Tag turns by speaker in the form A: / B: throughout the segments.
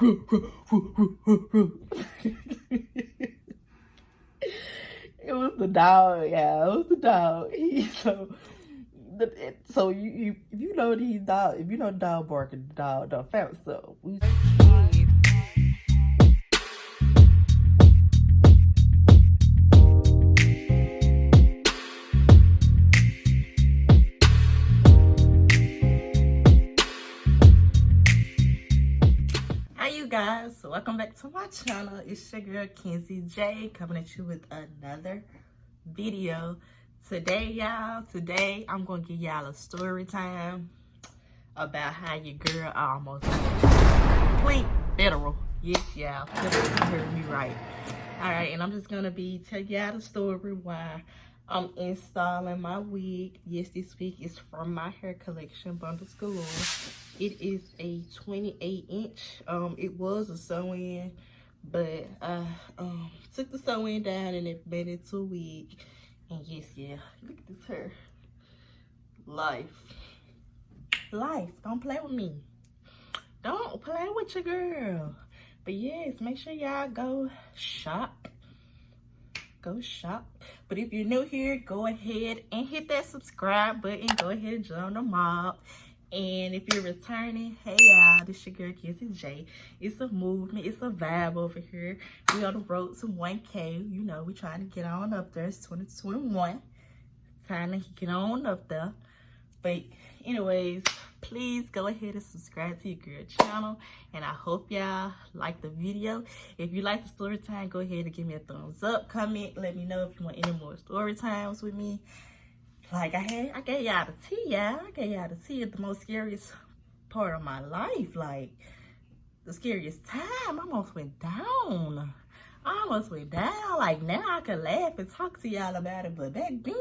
A: It was the dog, yeah. It was the dog. So you if you know these dogs, if you know the dog barking, the dog found so we. Hi you guys, so welcome back to my channel. It's your girl Kenzie J coming at you with another video. Today I'm gonna give y'all a story time about how your girl almost complete federal. Yes, y'all, you heard me right. Alright, and I'm just gonna be telling y'all the story why I'm installing my wig. Yes, this wig is from my hair collection, Bundles Galore. It is a 28-inch. It was a sew-in, but I took the sew-in down and it made it to a wig. And yes, yeah, look at this hair. Life. Don't play with me. Don't play with your girl. But yes, make sure y'all go shop. But if you're new here, go ahead and hit that subscribe button. Go ahead and join the mob. And if you're returning, hey y'all, this your girl Kenzie J. It's a movement, it's a vibe over here. We on the road to 1K. You know, we trying to get on up there. It's 2021. Time to get on up there. But anyways, please go ahead and subscribe to your girl channel. And I hope y'all like the video. If you like the story time, go ahead and give me a thumbs up. Comment, let me know if you want any more story times with me. Like I gave y'all the tea, y'all. I gave y'all the tea at the most scariest part of my life. Like, the scariest time. I almost went down. Like, now I can laugh and talk to y'all about it. But back then,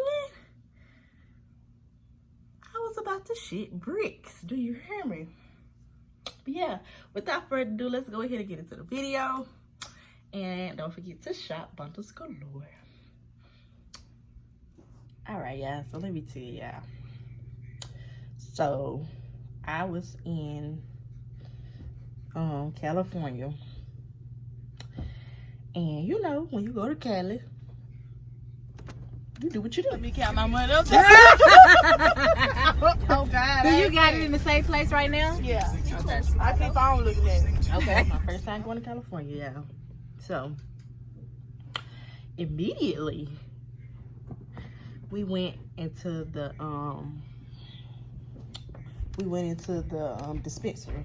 A: I was about to shit bricks. Do you hear me? But yeah, without further ado, let's go ahead and get into the video. And don't forget to shop Bundles Galore. Alright, y'all, so let me tell y'all. So, I was in California. And you know, when you go to Cali, you do what you do.
B: Let me count my money up. Oh God.
C: Do you got it in the same place right now?
B: Yeah. Okay. I keep on looking at it.
A: Okay. My first time going to California, yeah. So, immediately, we went into the dispensary.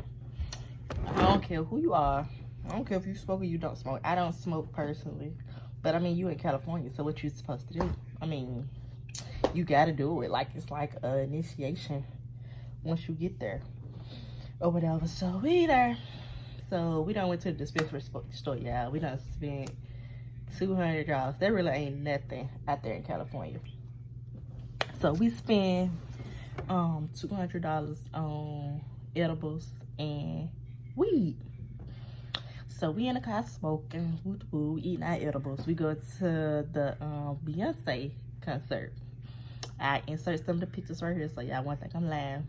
A: I don't care who you are. I don't care if you smoke or you don't smoke. I don't smoke personally. But I mean, you in California, so what you supposed to do? I mean, you gotta do it. Like, it's like an initiation once you get there. Or whatever. So we there. So we done went to the dispensary store, y'all. We done spent $200. That really ain't nothing out there in California. So we spend $200 on edibles and weed. So we in the car smoking, woo, eating our edibles. We go to the Beyonce concert. I insert some of the pictures right here so y'all won't think I'm lying.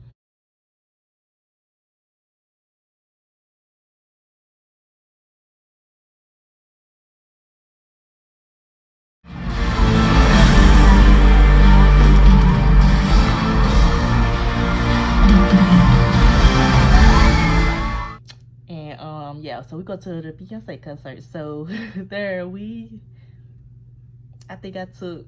A: Yeah, so we go to the Beyonce concert. So there I think I took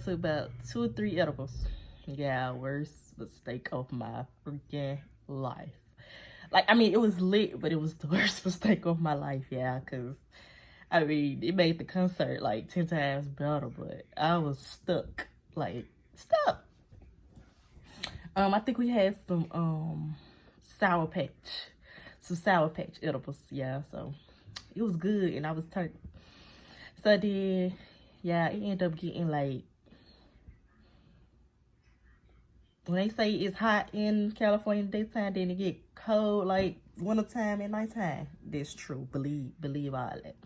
A: about 2 or 3 edibles. Yeah, worst mistake of my freaking life. Like, I mean, it was lit, but it was the worst mistake of my life, yeah, because I mean, it made the concert like 10 times better, but I was stuck. I think we had some Sour Patch edibles, yeah, so it was good, and I was turned. So then, yeah, it ended up getting like, when they say it's hot in California in daytime, then it get cold like wintertime and nighttime. That's true, believe all that.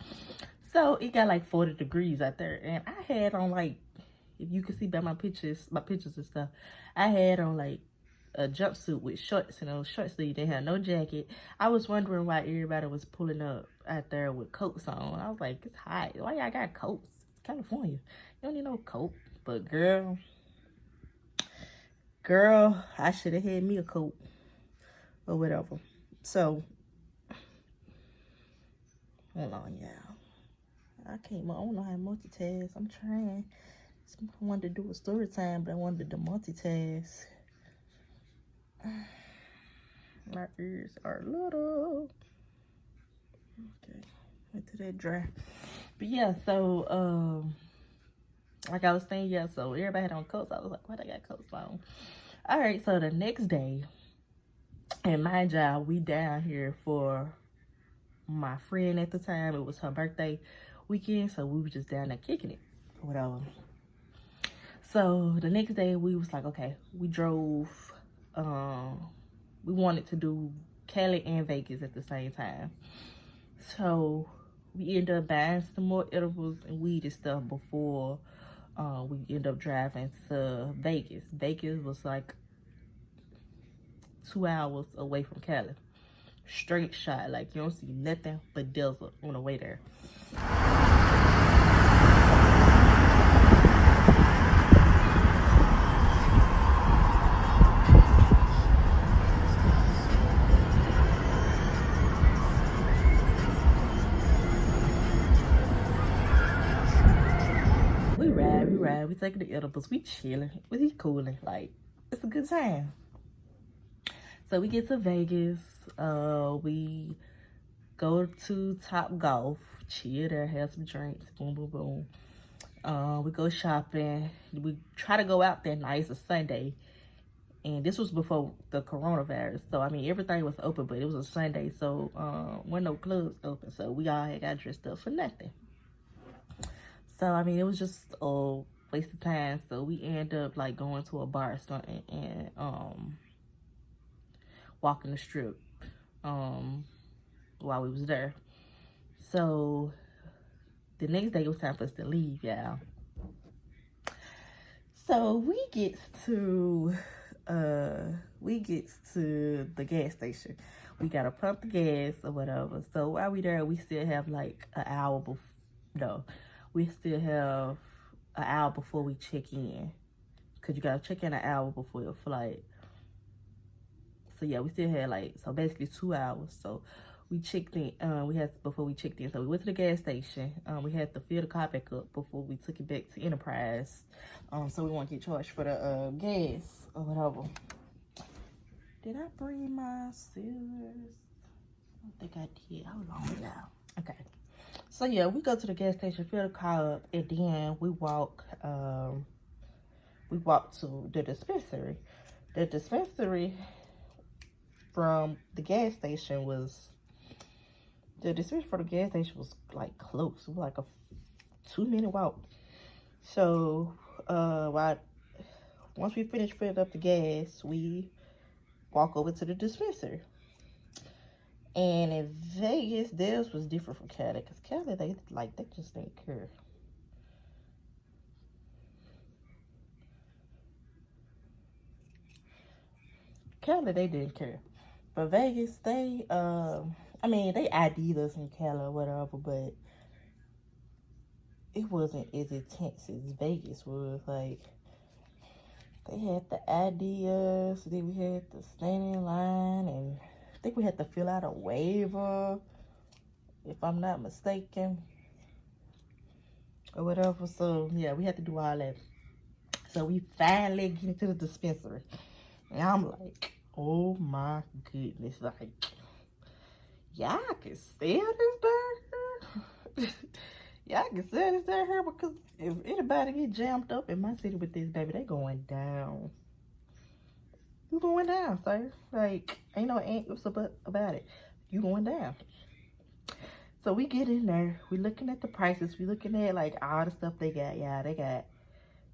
A: So it got like 40 degrees out there, and I had on like, if you can see by my pictures and stuff, I had on like a jumpsuit with shorts and those short sleeves. They had no jacket. I was wondering why everybody was pulling up out there with coats on. I was like, it's hot. Why y'all got coats? It's California. You don't need no coat. But girl, I should have had me a coat or whatever. So, hold on, y'all. I don't know how to multitask. I'm trying. I wanted to do a story time, but I wanted to multitask. My ears are little. Okay, wait till that dry. But yeah, so like I was saying, yeah, so everybody had on coats. I was like, why they got coats on? All right, so the next day, and mind y'all, we down here for my friend at the time. It was her birthday weekend, so we were just down there kicking it, whatever. So the next day we was like, okay, we drove. We wanted to do Cali and Vegas at the same time. So we ended up buying some more edibles and weed and stuff before we ended up driving to Vegas. Vegas was like 2 hours away from Cali. Straight shot, like you don't see nothing but desert on the way there. We ride, we taking the edibles, we chilling, we cooling, like it's a good time. So we get to Vegas, we go to Top Golf, chill there, have some drinks, boom, boom, boom. We go shopping. We try to go out that night. It's a Sunday. And this was before the coronavirus. So, I mean, everything was open, but it was a Sunday. So, wasn't no clubs open. So, we all had got dressed up for nothing. So, I mean, it was just a waste of time. So, we end up, like, going to a bar or something and walking the strip while we was there. So, the next day, it was time for us to leave, y'all. So, we get to the gas station. We gotta pump the gas or whatever. So while we there, we still have like an hour we still have an hour before we check in, because you gotta check in an hour before your flight. So yeah, we still had so basically 2 hours. So we checked in, before we checked in. So we went to the gas station. We had to fill the car back up before we took it back to Enterprise. So we won't get charged for the gas or whatever. Did I bring my scissors? I don't think I did. Hold on, y'all. Okay. So yeah, we go to the gas station, fill the car up, and then we walk to the dispensary. The dispensary from the gas station was like close. It was like a 2-minute walk. So once we finished filling up the gas, we walk over to the dispensary. And in Vegas, theirs was different from Cali, because Cali, they just didn't care. Cali, they didn't care. But Vegas, they ID'd us in Cali or whatever, but it wasn't as intense as Vegas was. Like, they had to ID us, then we had to stand in line, and I think we had to fill out a waiver, if I'm not mistaken, or whatever. So, yeah, we had to do all that. So, we finally get into the dispensary. And I'm like, oh my goodness, like, y'all can sell this down here? Y'all can sell this down here, because if anybody get jammed up in my city with this, baby, they going down. You going down, sir. Like, ain't no ifs about it. You going down. So we get in there. We looking at the prices. We looking at, like, all the stuff they got. Yeah, they got,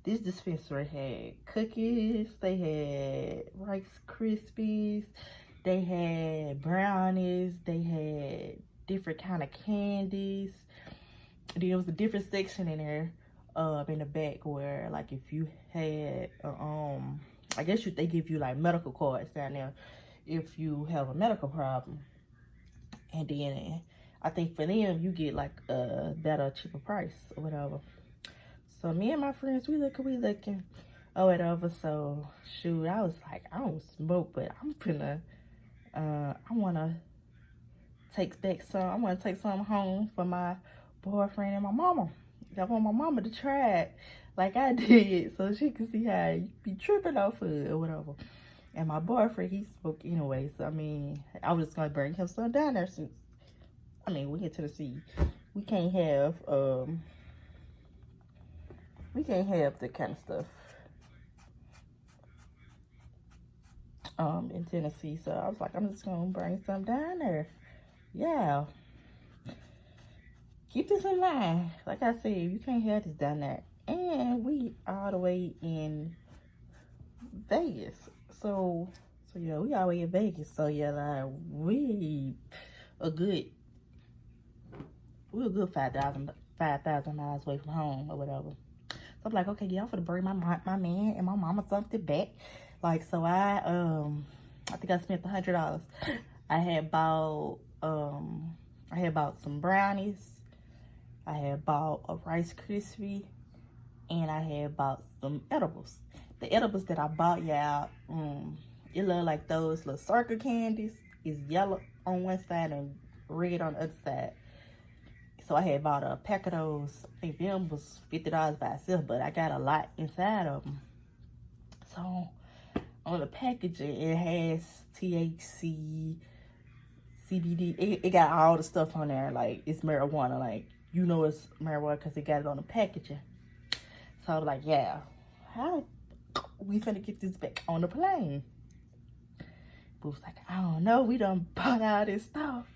A: this dispensary had cookies. They had Rice Krispies. They had brownies. They had different kind of candies. And then there was a different section in there in the back where, like, if you had I guess they give you like medical cards down there if you have a medical problem. And then I think for them, you get like a better, cheaper price or whatever. So me and my friends, we looking or whatever. So shoot, I was like, I don't smoke, but I'm finna, I wanna take back some. I wanna take some home for my boyfriend and my mama. I want my mama to try it like I did, so she can see how you be tripping off of it or whatever. And my boyfriend, he smoked anyway, so I mean, I was just gonna bring him some down there since, I mean, we in Tennessee. We can't have that kind of stuff in Tennessee. So I was like, I'm just gonna bring some down there. Yeah. Keep this in mind. Like I said, you can't have this down there. And we all the way in Vegas. So yeah, we all the way in Vegas. So yeah, like we're a good 5,000 miles away from home or whatever. So I'm like, okay, yeah, I'm gonna bring my man and my mama something back. Like, so I think I spent $100. I had bought some brownies. I had bought a Rice Krispie, and I had bought some edibles. The edibles that I bought, y'all, it look like those little circle candies. It's yellow on one side and red on the other side. So I had bought a pack of those. I think them was $50 by itself, but I got a lot inside of them. So on the packaging, it has THC, CBD. It got all the stuff on there. Like, it's marijuana. Like, you know it's marijuana because it got it on the packaging. So I was like, yeah, how we finna get this back on the plane? But was like, I don't know. We done bought all this stuff.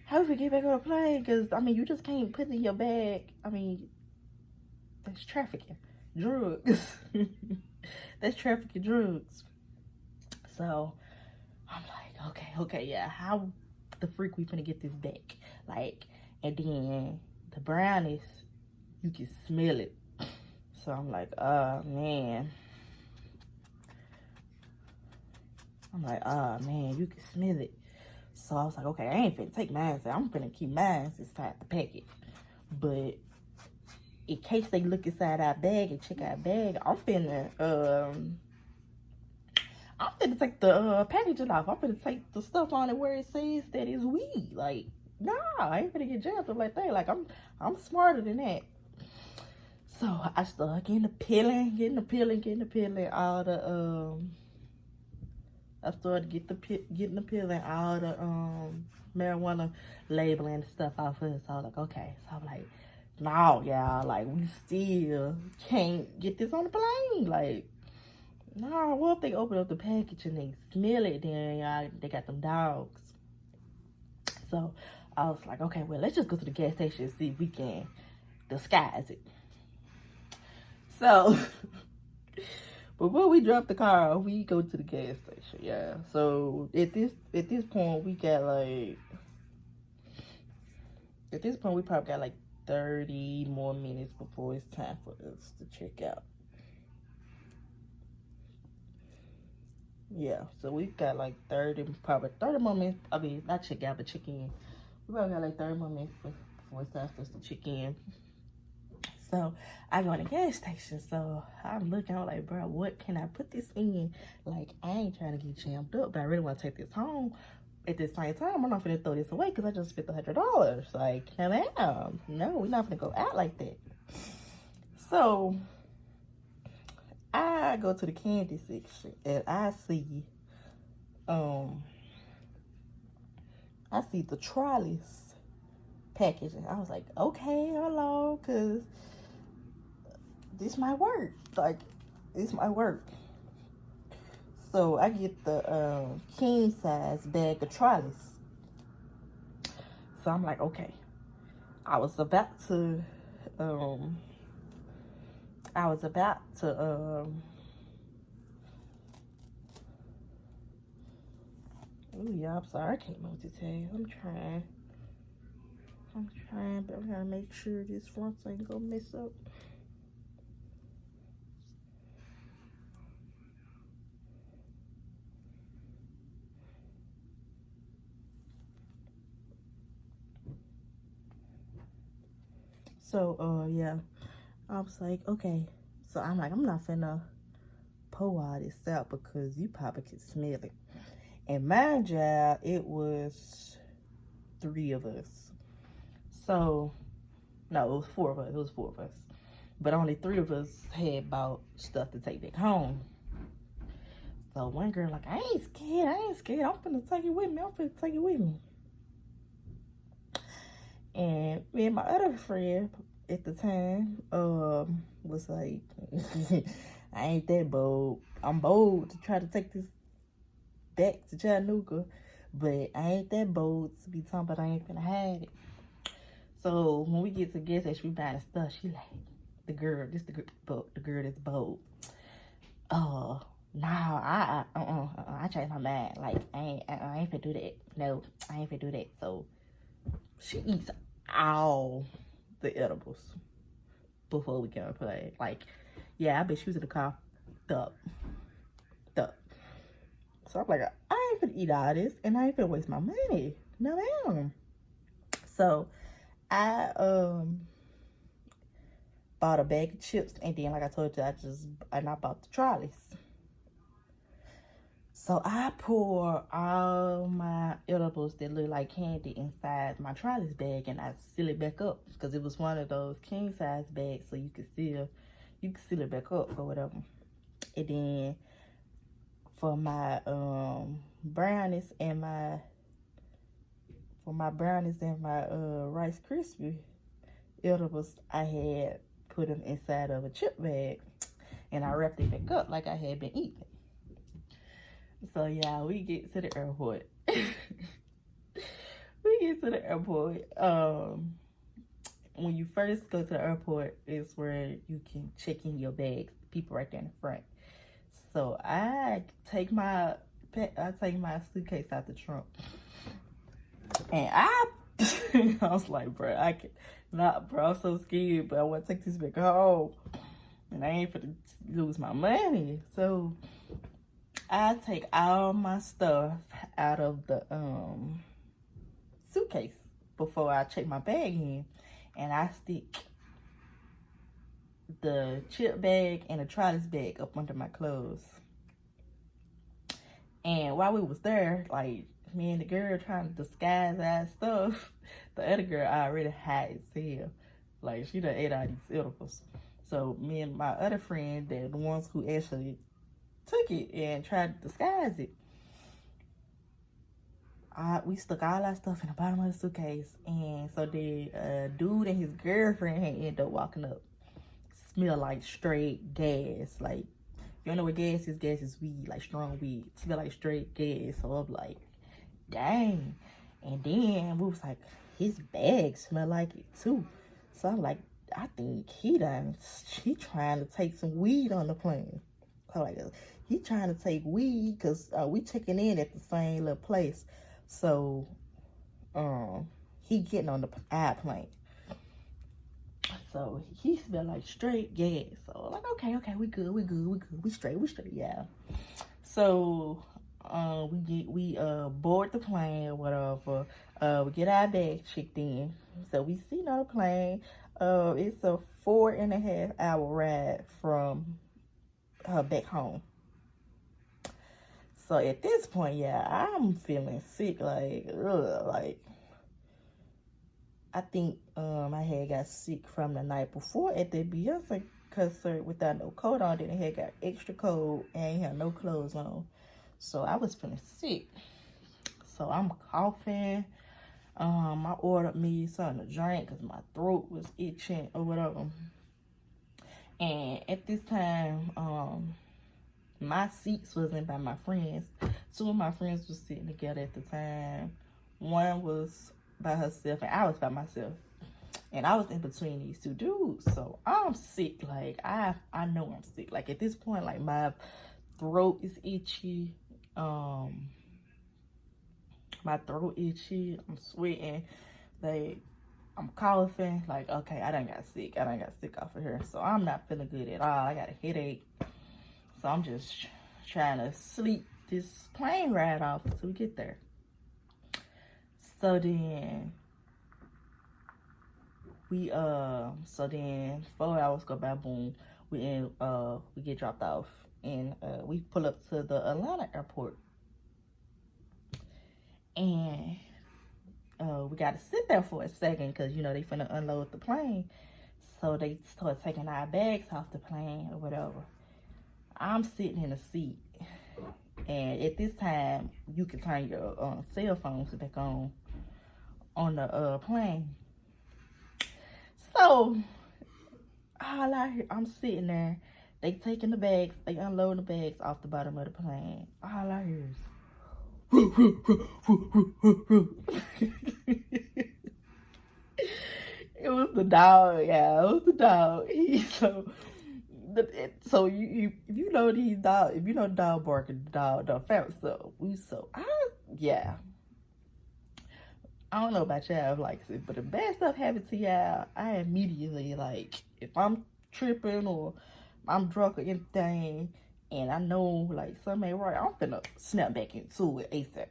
A: How do we get back on the plane? Because, I mean, you just can't put it in your bag. I mean, that's trafficking. Drugs. That's trafficking drugs. So I'm like, okay, yeah. How the freak we finna get this back? Like, and then the brownies, you can smell it. So I'm like, man. You can smell it. So I was like, okay, I ain't finna take mine. So I'm finna keep mine inside the packet. But in case they look inside our bag and check our bag, I'm finna take the packaging off. I'm finna take the stuff on it where it says that it's weed. Like, nah, I ain't finna get jammed up like that. Like, I'm smarter than that. So I started getting the peeling, all the I started getting the peeling, all the marijuana labeling and stuff off of it. So I was like, okay. So I'm like, no, y'all, like, we still can't get this on the plane. Like, no, what if they open up the package and they smell it, then y'all, they got them dogs. So I was like, okay, well, let's just go to the gas station and see if we can disguise it. So before we drop the car, we go to the gas station, yeah. So at this point, we probably got like 30 more minutes before it's time for us to check out. Yeah, so we got like 30 more minutes. I mean, not check out, but check in. We probably got like 30 more minutes before it's time for us to check in. So I go to the gas station. So I'm looking, I'm like, bro, what can I put this in? Like, I ain't trying to get jammed up, but I really want to take this home. At the same time, I'm not finna throw this away because I just spent $100. Like, no, we're not finna go out like that. So I go to the candy section and I see the trolleys packaging. I was like, okay, hello, cause this might work. Like, this might work. So I get the king size bag of trolleys. So I'm like, okay. I was about to ooh, yeah, I'm sorry, I can't multitask. I'm trying, but I'm gonna make sure this front ain't gonna mess up. So, yeah, I was like, okay. So I'm like, I'm not finna pour all this out because you probably can smell it. And mind you, it was 3 of us. So, no, it was 4 of us. It was 4 of us. But only 3 of us had bought stuff to take back home. So one girl like, I ain't scared. I'm finna take it with me. And me and my other friend at the time was like, I ain't that bold. I'm bold to try to take this back to Chattanooga, but I ain't that bold to be talking about I ain't finna hide it. So when we get to gas station, we buying stuff. She like, the girl that's bold. Nah, I changed my mind. Like, I ain't finna do that. No, I ain't finna do that. So she eats all the edibles before we can play. Like, yeah, I bet she was in the car. Duck. So I'm like, I ain't finna eat all this, and I ain't finna waste my money. No, ma'am. So I bought a bag of chips, and then, like I told you, I bought the trolleys. So I pour all my edibles that look like candy inside my trolleys bag, and I seal it back up because it was one of those king size bags, so you could seal it back up or whatever. And then for my brownies and my Rice Krispie edibles, I had put them inside of a chip bag, and I wrapped it back up like I had been eating. So yeah, we get to the airport. When you first go to the airport, is where you can check in your bags. People right there in the front. So I take my suitcase out the trunk, and I was like, bro, I'm so scared, but I want to take this back home, and I ain't finna lose my money. So I take all my stuff out of the suitcase before I check my bag in, and I stick the chip bag and the trolleys bag up under my clothes. And while we was there, like, me and the girl trying to disguise our stuff, the other girl already hot as hell. Like, she done ate all these edibles. So me and my other friend, they're the ones who actually took it and tried to disguise it. We stuck all our stuff in the bottom of the suitcase, and so the dude and his girlfriend had ended up walking up. Smell like straight gas. Like, you don't know what gas is? Gas is weed, like strong weed. Smell like straight gas. So I'm like, dang. And then we was like, his bag smell like it too. So I'm like, I think he trying to take some weed on the plane. So like, he trying to take weed because we checking in at the same little place. So he getting on the plane. So he smelled like straight gas. So like, okay, we good, we straight, yeah. So we board the plane or whatever. We get our bags checked in. So we see on the plane. It's a 4.5 hour ride from back home. So at this point, yeah, I'm feeling sick, like, I think I had got sick from the night before at the Beyonce concert without no coat on. Then I had got extra cold and I ain't had no clothes on. So I was feeling sick. So I'm coughing. I ordered me something to drink because my throat was itching or whatever. And at this time, my seats wasn't by my friends. 2 of my friends was sitting together at the time. One was by herself and I was by myself. And I was in between these 2 dudes. So I'm sick. Like, I know I'm sick. Like, at this point, like, my throat is itchy. My throat itchy. I'm sweating. Like, I'm coughing. Like, okay, I done got sick off of here. So I'm not feeling good at all. I got a headache. So I'm just trying to sleep this plane ride off until we get there. So then we so then 4 hours go by, boom, we get dropped off, and we pull up to the Atlanta airport, and we got to sit there for a second because you know they finna unload the plane, so they start taking our bags off the plane or whatever. I'm sitting in a seat, and at this time you can turn your cell phones back on the plane. So all I hear, I'm sitting there, they taking the bags, they unloading the bags off the bottom of the plane. All I hear is it was the dog, yeah, it was the dog. So you know these dogs, if you know the dog barking, the dog found so I don't know about y'all like it, but the bad stuff happened to y'all, I immediately, like, if I'm tripping or I'm drunk or anything, and I know like something ain't right, I'm finna snap back into it ASAP.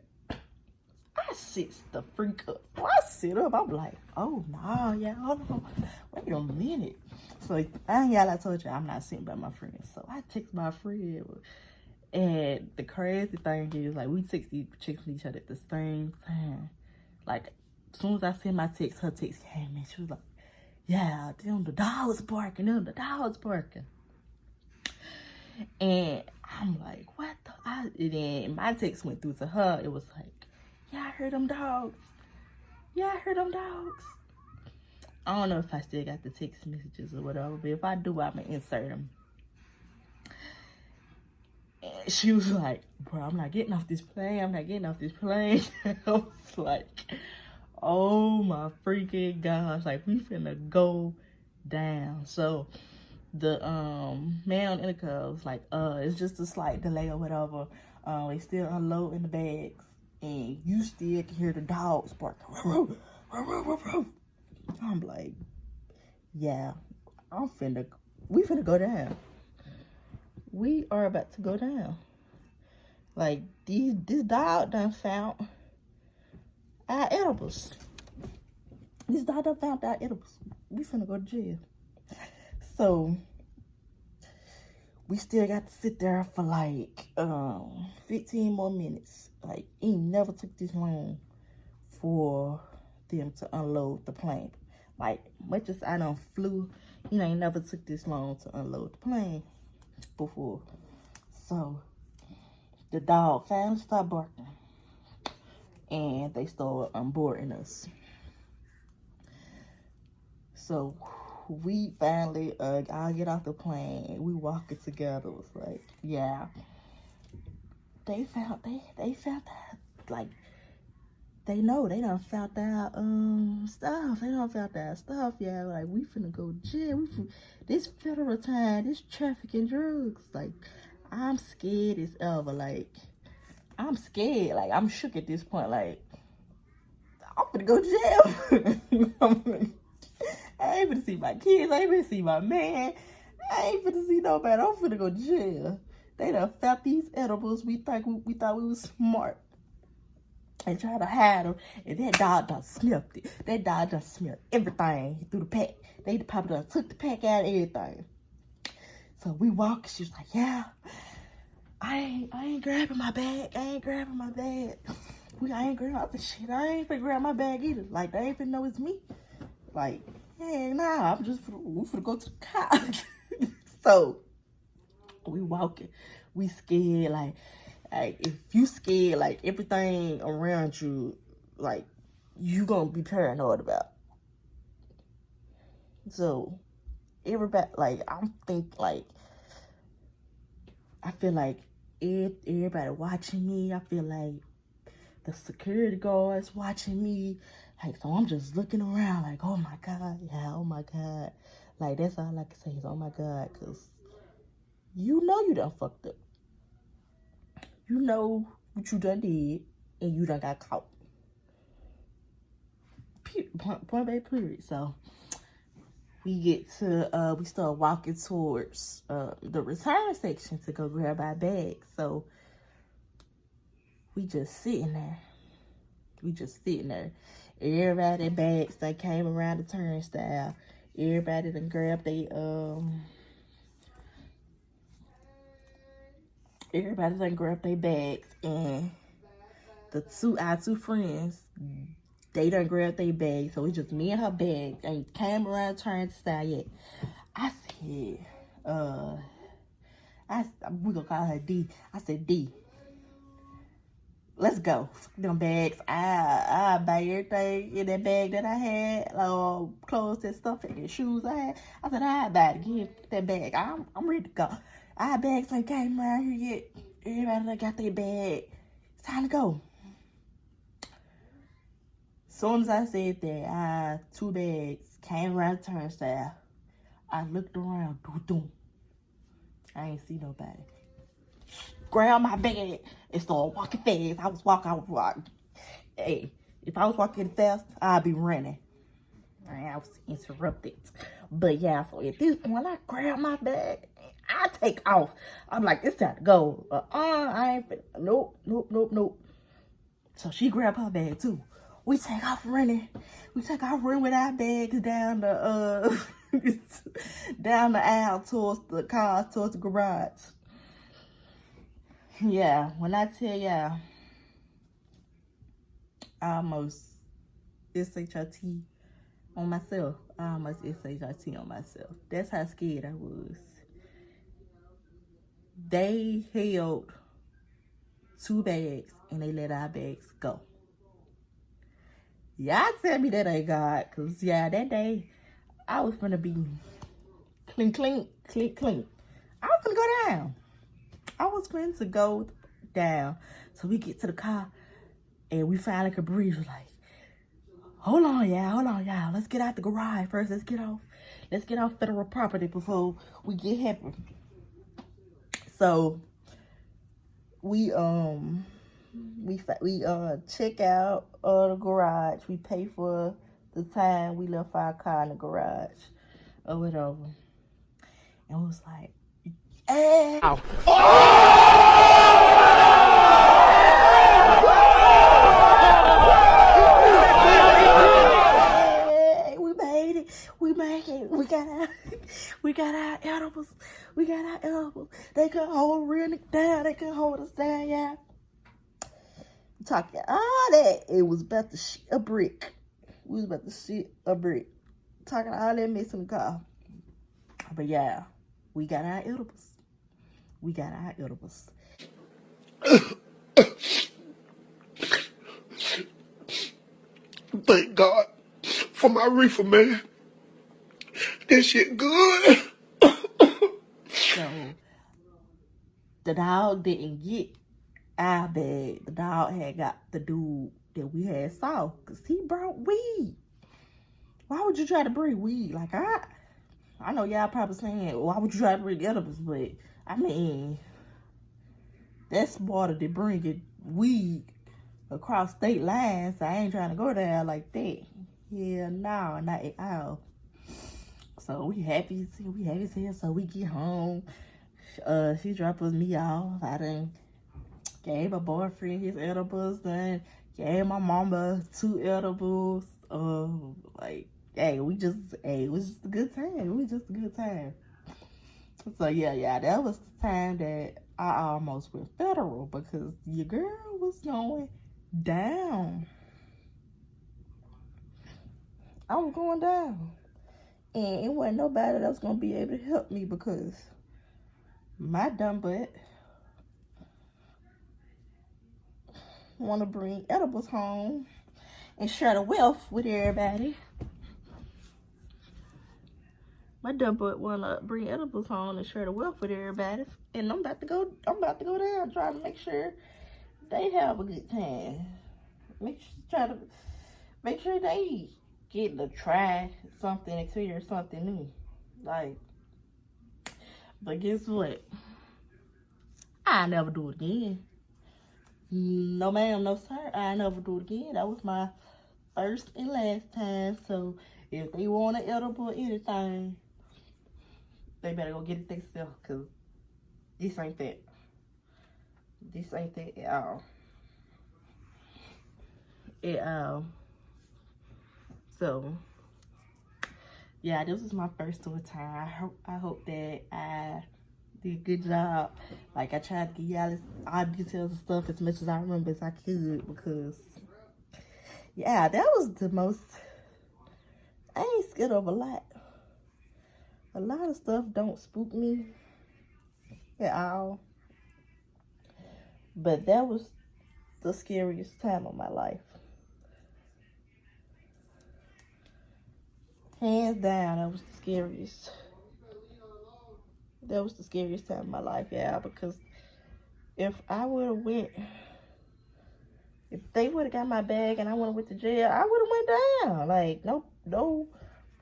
A: I sit the freak up. So I sit up, I'm like, oh no, yeah, hold on, wait a minute. So I told you I'm not sitting by my friend. So I text my friend, and the crazy thing is, like, we texting each other at the same time. Like, as soon as I sent my text, her text came in. She was like, yeah, the dog's barking, the dog's barking. And I'm like, what the? And then my text went through to her. It was like, yeah, I heard them dogs. Yeah, I heard them dogs. I don't know if I still got the text messages or whatever, but if I do, I'm going to insert them. And she was like, bro, I'm not getting off this plane. I'm not getting off this plane. I was like, oh my freaking gosh. Like, we finna go down. So the man on the intercom was like, it's just a slight delay or whatever. They still unloading the bags, and you still can hear the dogs barking. I'm like, yeah, we finna go down. We are about to go down. Like, this dog done found our edibles. This dog done found our edibles. We finna go to jail. So we still got to sit there for like 15 more minutes. Like, it never took this long for them to unload the plane. Like, much as I done flew, it ain't never took this long to unload the plane before. So the dog finally stopped barking, and they started onboarding us. So we finally all get off the plane. We walking together. It was like, yeah, they found that, like, they know they done found out stuff. They done found out stuff, yeah. Like, we finna go to jail. This federal time, this trafficking drugs. Like, I'm scared as ever. Like, I'm scared. Like, I'm shook at this point. Like, I'm finna go to jail. I ain't finna see my kids. I ain't finna see my man. I ain't finna see nobody. I'm finna go to jail. They done found these edibles. We thought we was smart and tried to hide them, and that dog done sniffed it. That dog done smelled everything through the pack. They probably done took the pack out of everything. So we walked. She was like, yeah, I ain't grabbing my bag. I ain't grabbing my bag. I ain't grabbing the shit. I ain't finna grab my bag either. Like, they ain't finna know it's me. Like, hey, nah, we finna go to the cops. So we walking. We scared, like, if you scared, like, everything around you, like, you gonna be paranoid about. So everybody, like, I feel like everybody watching me. I feel like the security guards watching me. Like, so I'm just looking around like, oh my God, yeah, oh my God. Like, that's all I can say is, oh my God, because you know you done fucked up. You know what you done did, and you done got caught. Point blank, period. So we get to, we start walking towards the return section to go grab our bags. So we just sitting there. We just sitting there. Everybody bags, they came around the turnstile. Everybody done grabbed their bags, and our two friends, they done grabbed their bags. So it's just me and her bags, and came around the turnstile yet. I said, we gonna call her D. I said, D, let's go. Them bags, I buy everything in that bag that I had, clothes and stuff and shoes I had. I said, I buy it again, that bag. I'm ready to go. Our bags ain't came around here yet. Everybody that got their bag. It's time to go. Soon as I said that, our two bags came around the turnstile. I looked around, doom. I ain't see nobody. Grabbed my bag and started walking fast. I was walking. Hey, if I was walking fast, I'd be running. I was interrupted. But yeah, so at this point, I grab my bag. I take off. I'm like, it's time to go. I ain't fit. Nope. So she grabbed her bag too. We take off running. with our bags down the down the aisle towards the cars, towards the garage. Yeah, when I tell y'all, I almost SHIT on myself. That's how scared I was. They held 2 bags and they let our bags go. Y'all tell me that ain't God, cause yeah, that day I was gonna be clink. I was gonna go down. So we get to the car and we finally could breathe. We're like, hold on, y'all. Let's get out the garage first. Let's get off federal property before we get happy. So we check out the garage. We pay for the time we left our car in the garage or whatever. And we was like, hey. Ow. Hey, we made it. We got our edibles. They couldn't hold real nigga down. They couldn't hold us down, y'all. Talking all that. It was about to shit a brick. Talking all that mess in the car. But yeah, we got our edibles.
D: Thank God for my reefer, man. That shit good.
A: So the dog didn't get our bag. The dog had got the dude that we had saw, because he brought weed. Why would you try to bring weed? Like, I know y'all probably saying, why would you try to bring edibles? But I mean, that's smarter than bringing weed across state lines. So I ain't trying to go there like that. Yeah, no, not at all. So we happy as hell. So we get home. She dropped me off. I done gave my boyfriend his edibles. Then gave my mama 2 edibles. Hey, it was just a good time. So yeah, that was the time that I almost went federal, because your girl was going down. I was going down. And it wasn't nobody that was going to be able to help me, because my dumb butt want to bring edibles home and share the wealth with everybody. My dumb butt want to bring edibles home and share the wealth with everybody. And I'm about to go down, trying to make sure they have a good time. Make sure they get to try something, experience something new. But guess what? I never do it again. No ma'am, no sir. I never do it again. That was my first and last time. So if they want an edible or anything, they better go get it themselves, because this ain't that. This ain't that at all. And so yeah, this was my first story time. I hope that I did a good job. Like, I tried to give y'all all details and stuff as much as I remember as I could, because yeah, that was the most. I ain't scared of a lot. A lot of stuff don't spook me at all, but that was the scariest time of my life. Hands down, that was the scariest. That was the scariest time of my life, yeah, because if I would have went, if they would have got my bag and I would have went to jail, I would have went down. Like, no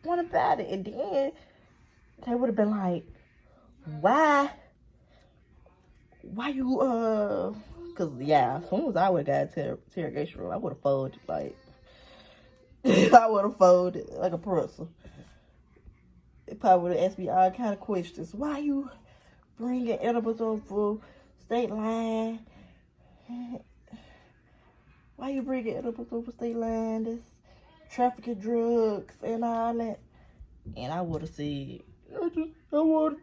A: one about it. And then they would have been like, why you, because, yeah, as soon as I would have got to interrogation room, I would have folded, like, I would have folded like a pretzel. They probably would have asked me all kind of questions. Why you bringing edibles over state line? Why you bringing edibles over state line? This trafficking drugs and all that. And I would have said, I want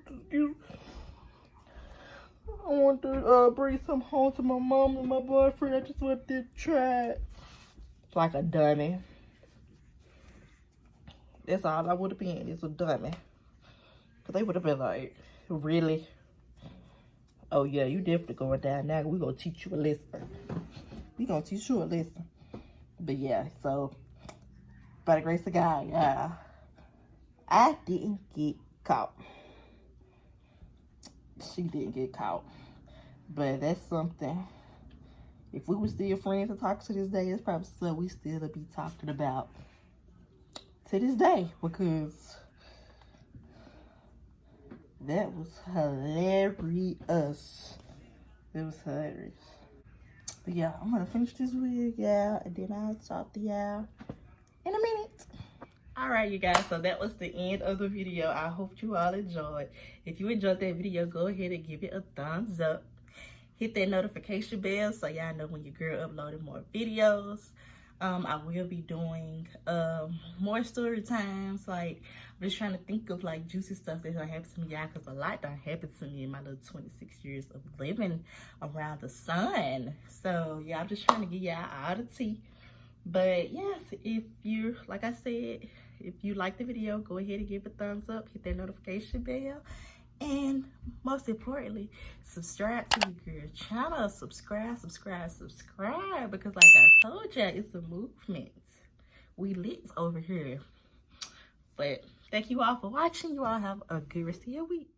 A: to bring some home to my mom and my boyfriend. I just want to try it. Like a dummy. That's all I would have been, is a dummy. Because they would have been like, really? Oh yeah, you definitely going down now. We're going to teach you a lesson. We're going to teach you a lesson. But yeah, so, by the grace of God, yeah, I didn't get caught. She didn't get caught. But that's something. If we were still friends and talking to this day, it's probably something we still be talking about to this day, because that was hilarious. It was hilarious. But yeah, I'm gonna finish this wig, yeah, and then I'll talk to y'all in a minute. All right, you guys, so that was the end of the video. I hope you all enjoyed. If you enjoyed that video, go ahead and give it a thumbs up. Hit that notification bell so y'all know when your girl uploaded more videos. I will be doing more story times. Like, I'm just trying to think of like juicy stuff that's gonna happen to me, y'all, because a lot done happened to me in my little 26 years of living around the sun. So yeah, I'm just trying to give y'all all the tea. But yes, if you're, like I said, if you like the video, go ahead and give it a thumbs up, hit that notification bell, and most importantly, subscribe to your girl channel. Subscribe, because like I told you, it's a movement. We lit over here. But thank you all for watching. You all have a good rest of your week.